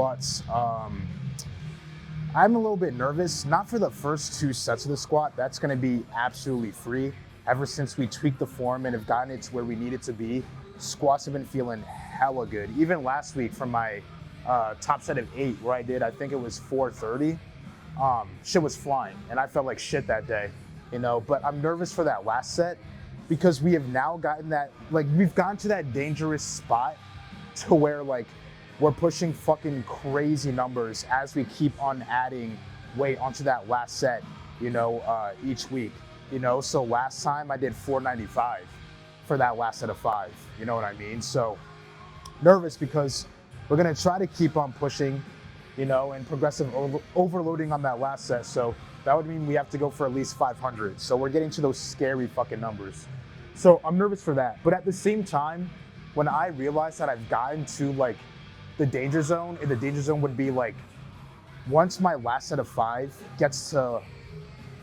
squats. I'm a little bit nervous, not for the first 2 sets of the squat. That's gonna be absolutely free. Ever since we tweaked the form and have gotten it to where we need it to be, squats have been feeling hella good. Even last week from my top set of 8 where I think it was 430, shit was flying and I felt like shit that day, you know, but I'm nervous for that last set because we have now gotten that, like we've gotten to that dangerous spot to where like we're pushing fucking crazy numbers as we keep on adding weight onto that last set, you know, each week, you know. So last time I did 495 for that last set of 5, you know what I mean? So nervous because we're gonna try to keep on pushing, you know, and progressive overloading on that last set. So that would mean we have to go for at least 500. So we're getting to those scary fucking numbers. So I'm nervous for that. But at the same time, when I realize that I've gotten to like the danger zone, and the danger zone would be like, once my last set of 5 gets to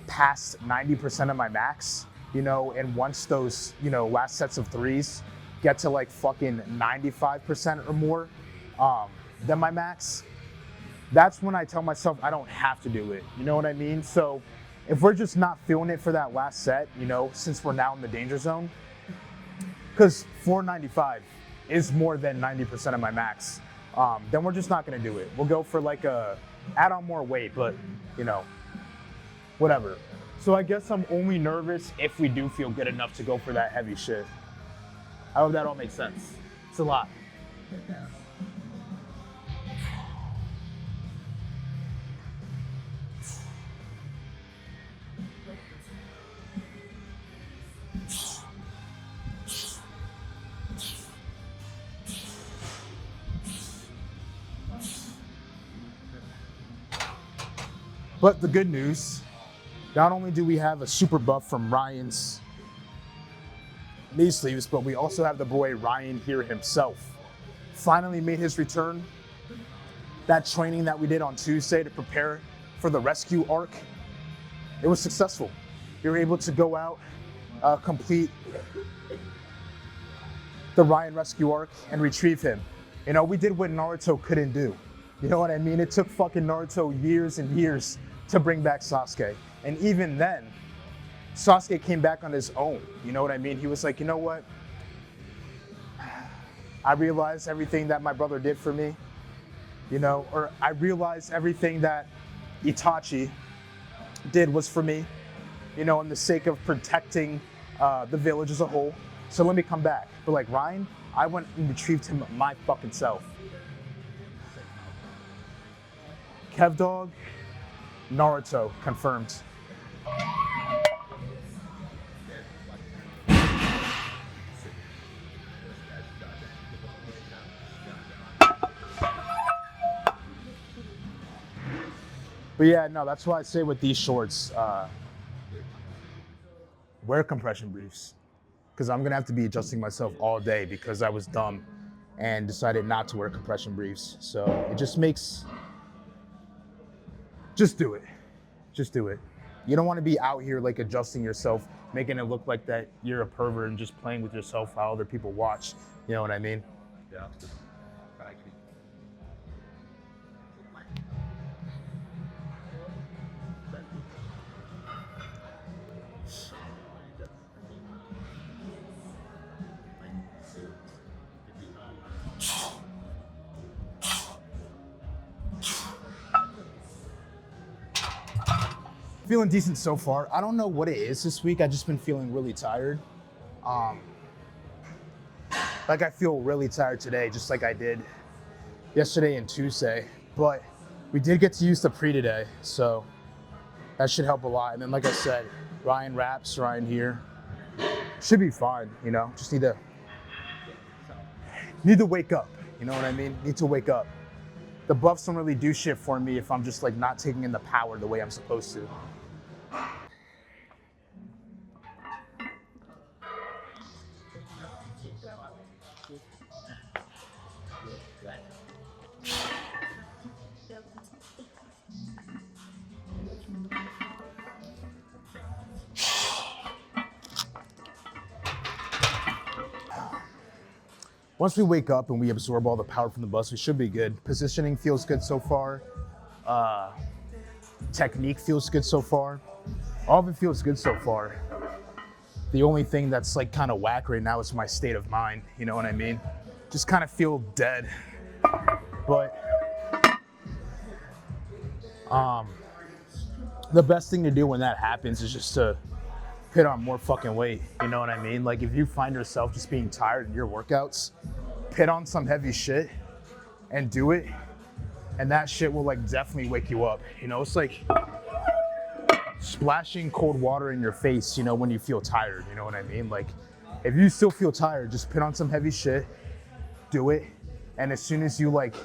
past 90% of my max, you know, and once those, you know, last sets of 3s get to like fucking 95% or more, than my max, that's when I tell myself I don't have to do it. You know what I mean? So if we're just not feeling it for that last set, you know, since we're now in the danger zone, because 495 is more than 90% of my max, then we're just not gonna do it. We'll go for like add on more weight, but you know, whatever. So I guess I'm only nervous if we do feel good enough to go for that heavy shit. I hope that all makes sense. It's a lot. But the good news, not only do we have a super buff from Ryan's knee sleeves, but we also have the boy Ryan here himself. Finally made his return. That training that we did on Tuesday to prepare for the rescue arc, it was successful. We were able to go out, complete the Ryan rescue arc and retrieve him. You know, we did what Naruto couldn't do. You know what I mean? It took fucking Naruto years and years to bring back Sasuke. And even then, Sasuke came back on his own. You know what I mean? He was like, you know what? I realized everything that my brother did for me, you know, or I realized everything that Itachi did was for me, you know, in the sake of protecting the village as a whole. So let me come back. But like Ryan, I went and retrieved him my fucking self. Kevdog, Naruto, confirmed. But yeah, no, that's why I say with these shorts, wear compression briefs. Because I'm gonna have to be adjusting myself all day because I was dumb and decided not to wear compression briefs. So it just makes, just do it. Just do it. You don't want to be out here like adjusting yourself, making it look like that you're a pervert and just playing with yourself while other people watch. You know what I mean? Yeah. Feeling decent so far. I don't know what it is this week. I've just been feeling really tired. Like I feel really tired today, just like I did yesterday and Tuesday. But we did get to use the pre today, so that should help a lot. And then like I said, Ryan wraps, Ryan here. Should be fine, you know, just need to wake up, you know what I mean? Need to wake up. The buffs don't really do shit for me if I'm just like not taking in the power the way I'm supposed to. once we wake up and we absorb all the power from the bus, we should be good. Positioning feels good so far. Technique feels good so far. All of it feels good so far. The only thing that's like kind of whack right now is my state of mind. You know what I mean? Just kind of feel dead. But the best thing to do when that happens is just to put on more fucking weight. You know what I mean? Like if you find yourself just being tired in your workouts, put on some heavy shit and do it. And that shit will like definitely wake you up. You know, it's like splashing cold water in your face, you know, when you feel tired, you know what I mean? Like if you still feel tired, just put on some heavy shit, do it. And as soon as you like,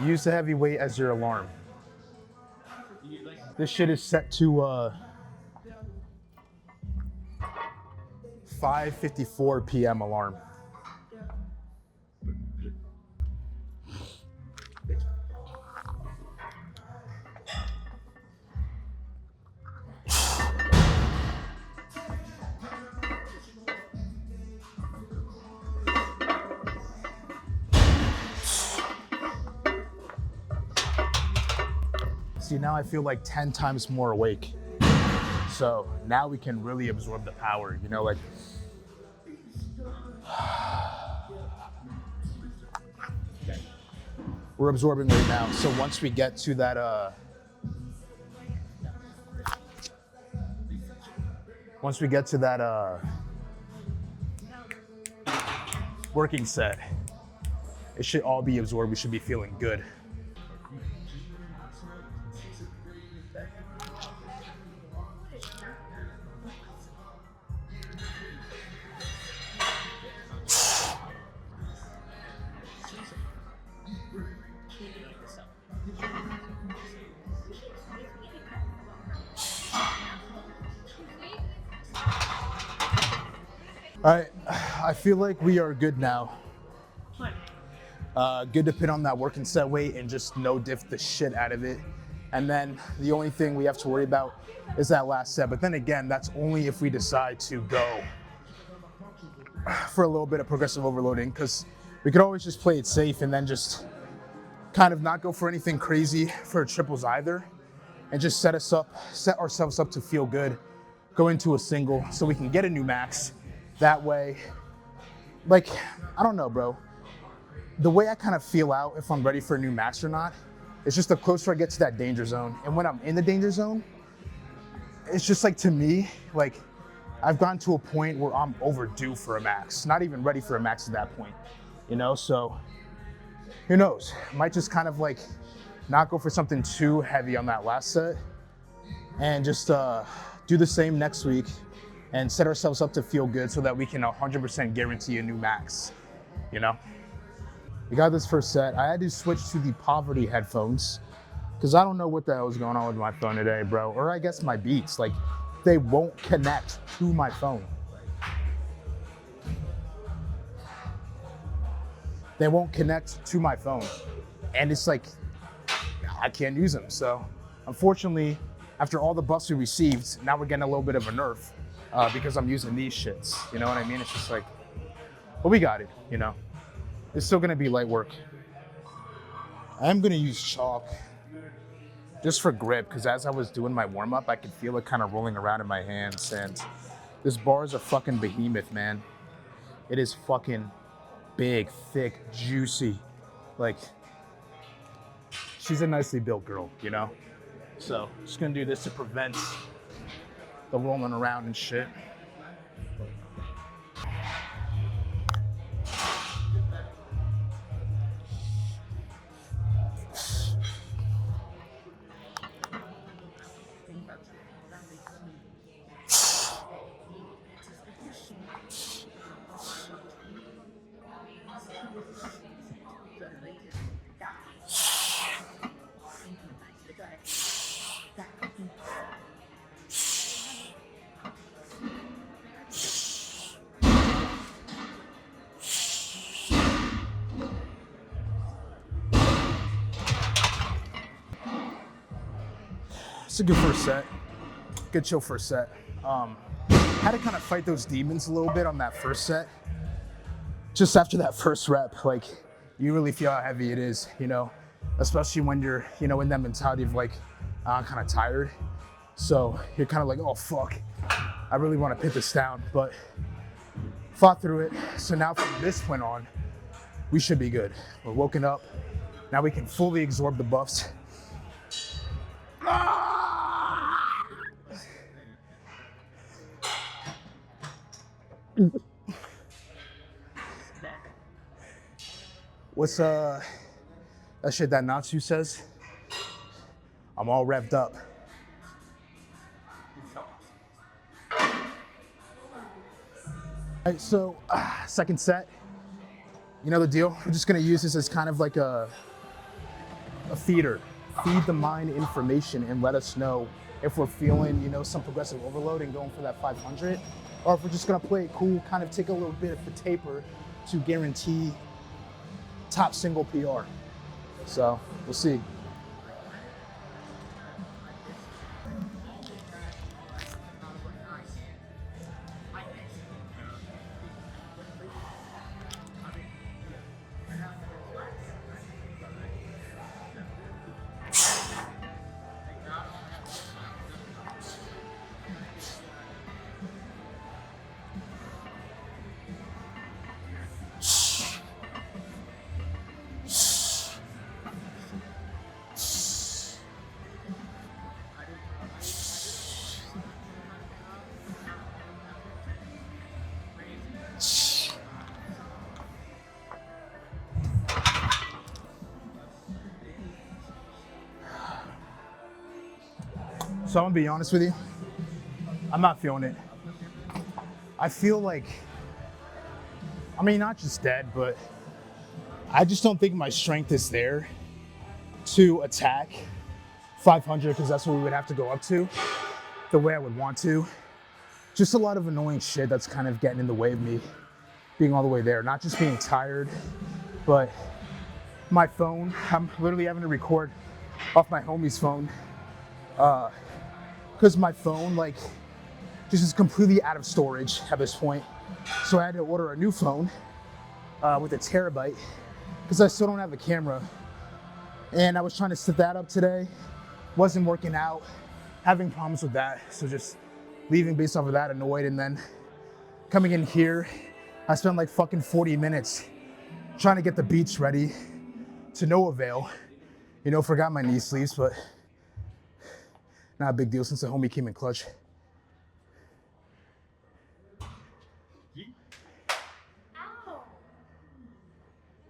use the heavy weight as your alarm. This shit is set to 5:54 p.m. alarm. See, now I feel like 10 times more awake. So now we can really absorb the power, you know, like we're absorbing right now. So once we get to that, working set, it should all be absorbed. We should be feeling good. All right, I feel like we are good now. Good to put on that working set weight and just no diff the shit out of it. And then the only thing we have to worry about is that last set. But then again, that's only if we decide to go for a little bit of progressive overloading, because we could always just play it safe and then just kind of not go for anything crazy for triples either, and just set ourselves up to feel good, go into a single so we can get a new max. That way, like, I don't know, bro. The way I kind of feel out if I'm ready for a new max or not, it's just the closer I get to that danger zone. And when I'm in the danger zone, it's just like, to me, like, I've gotten to a point where I'm overdue for a max. Not even ready for a max at that point, you know? So, who knows? Might just kind of like not go for something too heavy on that last set and just do the same next week and set ourselves up to feel good so that we can 100% guarantee a new max, you know? We got this first set. I had to switch to the poverty headphones because I don't know what the hell is going on with my phone today, bro. Or I guess my Beats, like, they won't connect to my phone. They won't connect to my phone. And it's like, I can't use them. So unfortunately, after all the buffs we received, now we're getting a little bit of a nerf because I'm using these shits. You know what I mean? It's just like, but we got it, you know? It's still gonna be light work. I'm gonna use chalk just for grip, because as I was doing my warm up, I could feel it kind of rolling around in my hands. And this bar is a fucking behemoth, man. It is fucking big, thick, juicy. Like, she's a nicely built girl, you know? So just gonna do this to prevent the rolling around and shit. It's a good first set. Good chill first set. Had to kind of fight those demons a little bit on that first set. Just after that first rep, like, you really feel how heavy it is, you know, especially when you're, you know, in that mentality of like, kind of tired. So you're kind of like, oh fuck, I really want to put this down, but fought through it. So now from this point on, we should be good. We're woken up. Now we can fully absorb the buffs. What's that shit that Natsu says? I'm all revved up. All right, so second set. You know the deal. We're just gonna use this as kind of like a feeder. Feed the mind information and let us know if we're feeling, you know, some progressive overload and going for that 500, or if we're just gonna play it cool, kind of take a little bit of a taper to guarantee top single PR. So we'll see. So I'm gonna be honest with you, I'm not feeling it. I feel like, I mean, not just dead, but I just don't think my strength is there to attack 500, because that's what we would have to go up to the way I would want to. Just a lot of annoying shit that's kind of getting in the way of me being all the way there. Not just being tired, but my phone. I'm literally having to record off my homie's phone. Because my phone, like, just is completely out of storage at this point. So I had to order a new phone with a terabyte because I still don't have a camera. And I was trying to set that up today. Wasn't working out, having problems with that. So just leaving based off of that, annoyed. And then coming in here, I spent like fucking 40 minutes trying to get the beats ready to no avail. You know, forgot my knee sleeves, but not a big deal since the homie came in clutch.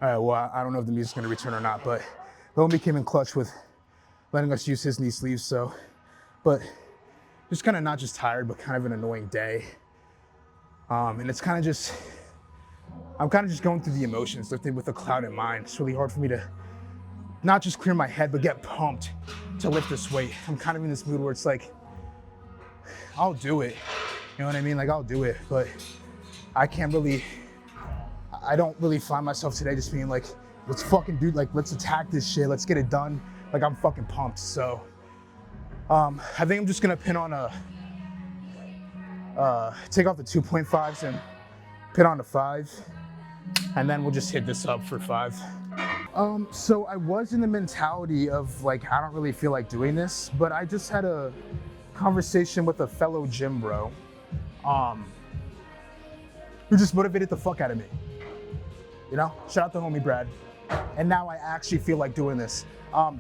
All right, well, I don't know if the music's gonna return or not, but the homie came in clutch with letting us use his knee sleeves, so. But just kind of not just tired, but kind of an annoying day. And it's kind of just, I'm kind of just going through the emotions, lifting with a cloud in mind. It's really hard for me to not just clear my head, but get pumped to lift this weight. I'm kind of in this mood where it's like, I'll do it. You know what I mean? Like, I'll do it, but I don't really find myself today just being like, let's fucking do, like, let's attack this shit. Let's get it done. Like, I'm fucking pumped. So, I think I'm just gonna pin on take off the 2.5s and pin on the 5. And then we'll just hit this up for 5. So I was in the mentality of like, I don't really feel like doing this, but I just had a conversation with a fellow gym bro, who just motivated the fuck out of me. You know, shout out to homie Brad. And now I actually feel like doing this.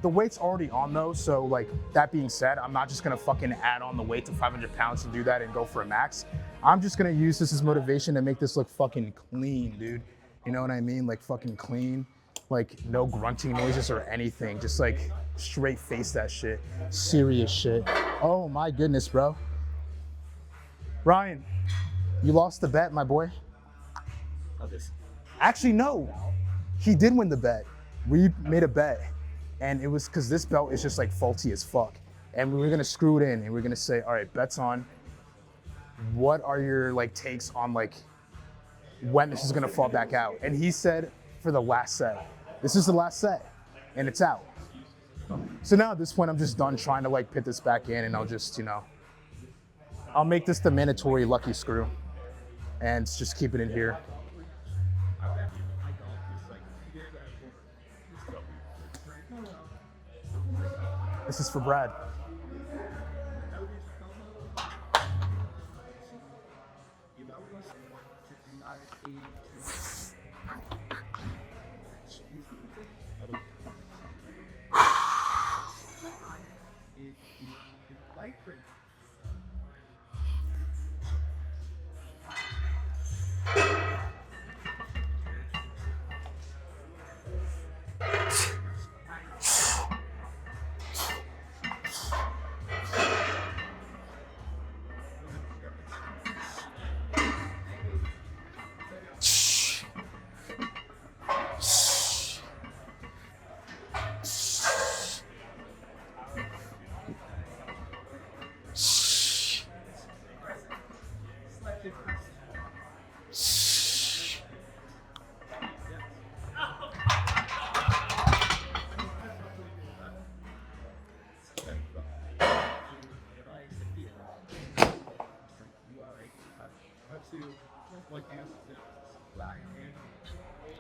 The weight's already on though, so like, that being said, I'm not just gonna fucking add on the weight to 500 pounds and do that and go for a max. I'm just gonna use this as motivation to make this look fucking clean, dude. You know what I mean? Like, fucking clean. Like, no grunting noises or anything. Just like straight face that shit. Serious shit. Oh my goodness, bro. Ryan, you lost the bet, my boy. Actually, no. He did win the bet. We made a bet. And it was because this belt is just like faulty as fuck. And we were gonna screw it in and we're gonna say, all right, bet's on. What are your like takes on like when this is gonna fall back out? And he said for the last set. This is the last set and it's out. So now at this point, I'm just done trying to like pit this back in, and I'll just, I'll make this the mandatory lucky screw and just keep it in here. This is for Brad.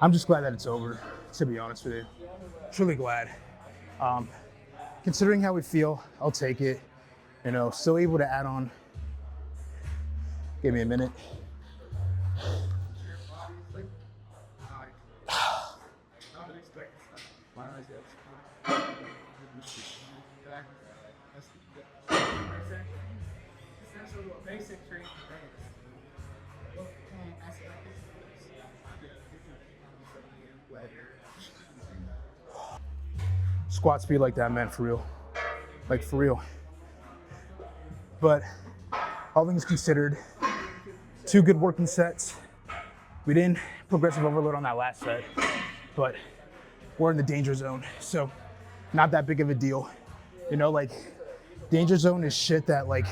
I'm just glad that it's over, to be honest with you. Truly glad. Considering how we feel, I'll take it. Still able to add on. Give me a minute. Squats be like that, man, for real. Like, for real. But all things considered, 2 good working sets. We didn't progressive overload on that last set, but we're in the danger zone. So not that big of a deal. Like, danger zone is shit that like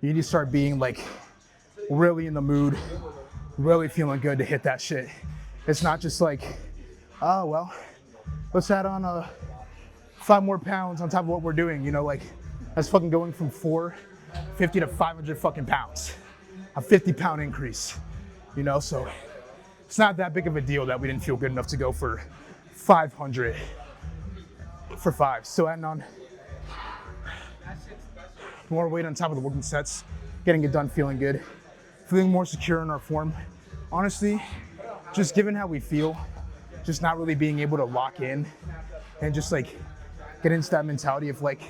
you need to start being like really in the mood, really feeling good to hit that shit. It's not just like, oh, well, let's add on 5 more pounds on top of what we're doing, like that's fucking going from 450 to 500 fucking pounds, a 50-pound increase, so it's not that big of a deal that we didn't feel good enough to go for 500 for 5. So adding on more weight on top of the working sets, getting it done, feeling good, feeling more secure in our form. Honestly, just given how we feel, just not really being able to lock in and just like get into that mentality of like,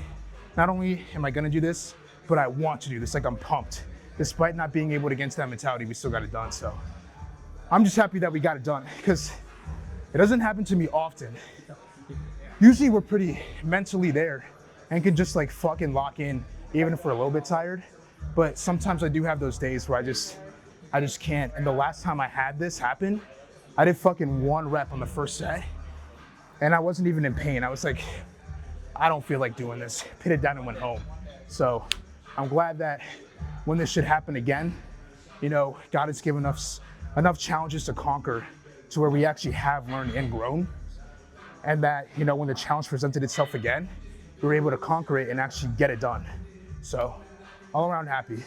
not only am I gonna do this, but I want to do this. Like, I'm pumped. Despite not being able to get into that mentality, we still got it done. So I'm just happy that we got it done, because it doesn't happen to me often. Usually we're pretty mentally there and can just like fucking lock in even if we're a little bit tired. But sometimes I do have those days where I just can't. And the last time I had this happen, I did fucking 1 rep on the first set and I wasn't even in pain. I was like, I don't feel like doing this. Put it down and went home. So I'm glad that when this should happen again, God has given us enough challenges to conquer to where we actually have learned and grown. And that, when the challenge presented itself again, we were able to conquer it and actually get it done. So all around happy.